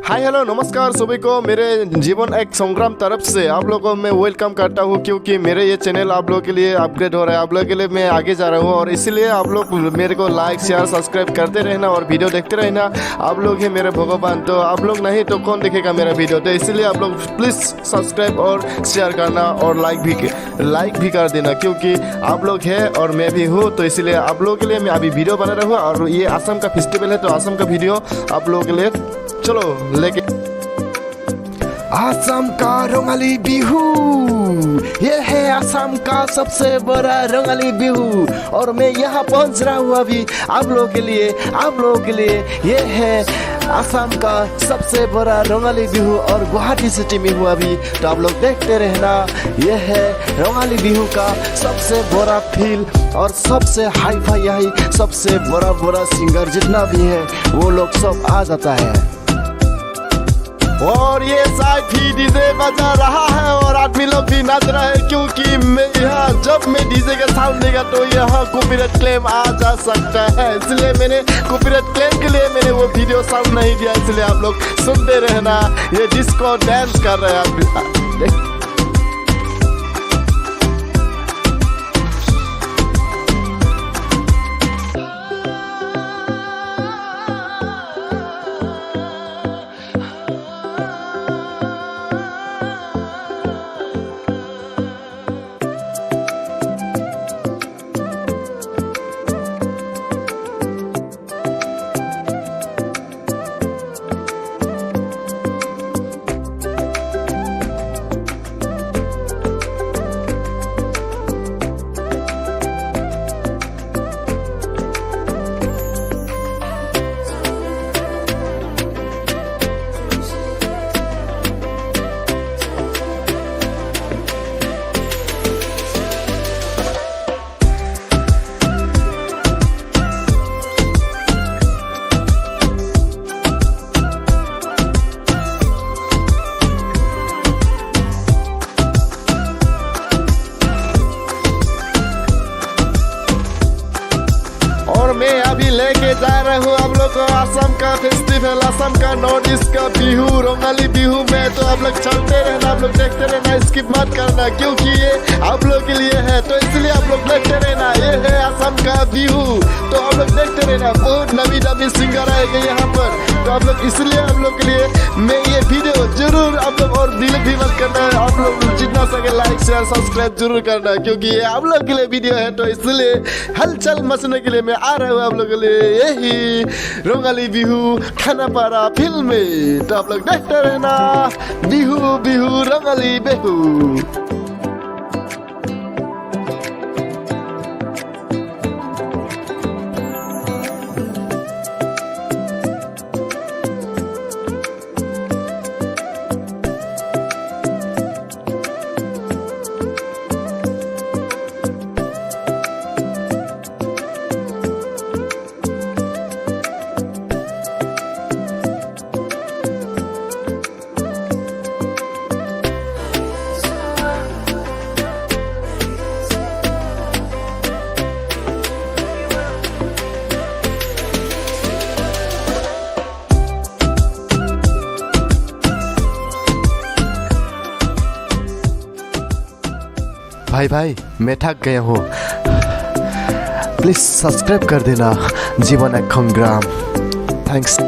Hi hello नमस्कार सभी को मेरे जीवन एक संग्राम तरफ से आप लोगों को मैं वेलकम करता हूँ, क्योंकि मेरे ये चैनल आप लोगों के लिए अपग्रेड हो रहा है। आप लोगों के लिए मैं आगे जा रहा हूँ और इसीलिए आप लोग मेरे को लाइक शेयर सब्सक्राइब करते रहना और वीडियो देखते रहना। आप लोग हैं मेरे भगवान, तो आप लोग नहीं तो कौन देखेगा मेरा वीडियो। तो इसीलिए आप लोग प्लीज़ सब्सक्राइब और शेयर करना और लाइक भी कर देना, क्योंकि आप लोग हैं और मैं भी हूँ। तो इसीलिए आप लोगों के लिए मैं अभी वीडियो बना रहा हूँ और ये असम का फेस्टिवल है, तो असम का वीडियो आप लोगों के लिए चलो लेके। असम का रंगाली बिहू, ये है असम का सबसे बड़ा रंगाली बिहू और मैं यहाँ पहुँच रहा हूँ अभी आप लोगों के लिए। ये है असम का सबसे बड़ा रंगाली बिहू और गुवाहाटी सिटी में हूँ अभी, तो आप लोग देखते रहना। ये है रंगाली बिहू का सबसे बड़ा फील्ड और सबसे हाई फाई यही सबसे बड़ा सिंगर जितना भी है वो लोग सब आ जाता है। और ये साइड ही डीजे बजा रहा है और आदमी लोग भी नाच रहा है, क्योंकि मैं यहाँ जब मैं डीजे का साउंड देगा तो यहाँ कॉपीराइट क्लेम आ जा सकता है। इसलिए मैंने कॉपीराइट क्लेम के लिए मैंने वो वीडियो साउंड नहीं दिया। इसलिए आप लोग सुनते रहना। ये डिस्को डांस कर रहे हैं और मैं अभी लेके जा रहा हूँ आप लोग को असम का फेस्टिवल, असम का नॉर्थ ईस्ट का बिहू रंगाली बिहू में। तो आप लोग चलते रहना, आप लोग देखते रहना, स्किप मत करना, क्योंकि ये आप लोग के लिए है। तो इसलिए आप लोग देखते रहना। ये है असम का बिहू, तो आप लोग देखते रहना। बहुत नवी सिंगर आएंगे यहाँ पर, तो आप लोग इसलिए आप लोग के लिए मैं ये वीडियो जरूर आप लोग और डिलीट भी मत करना है। आप लोग जितना सके लाइक शेयर सब्सक्राइब जरूर करना, क्योंकि ये आप लोग के लिए वीडियो है। तो इसलिए हलचल मचने के लिए मैं आ रहा हूँ आप लोगों के लिए यही रंगाली बिहू खानापारा फिल्म में। तो आप लोग देखते रहना। बिहू बिहू रंगाली बिहू। भाई मैं थक गया हूँ, प्लीज़ सब्सक्राइब कर देना। जीवन एक संग्राम। थैंक्स।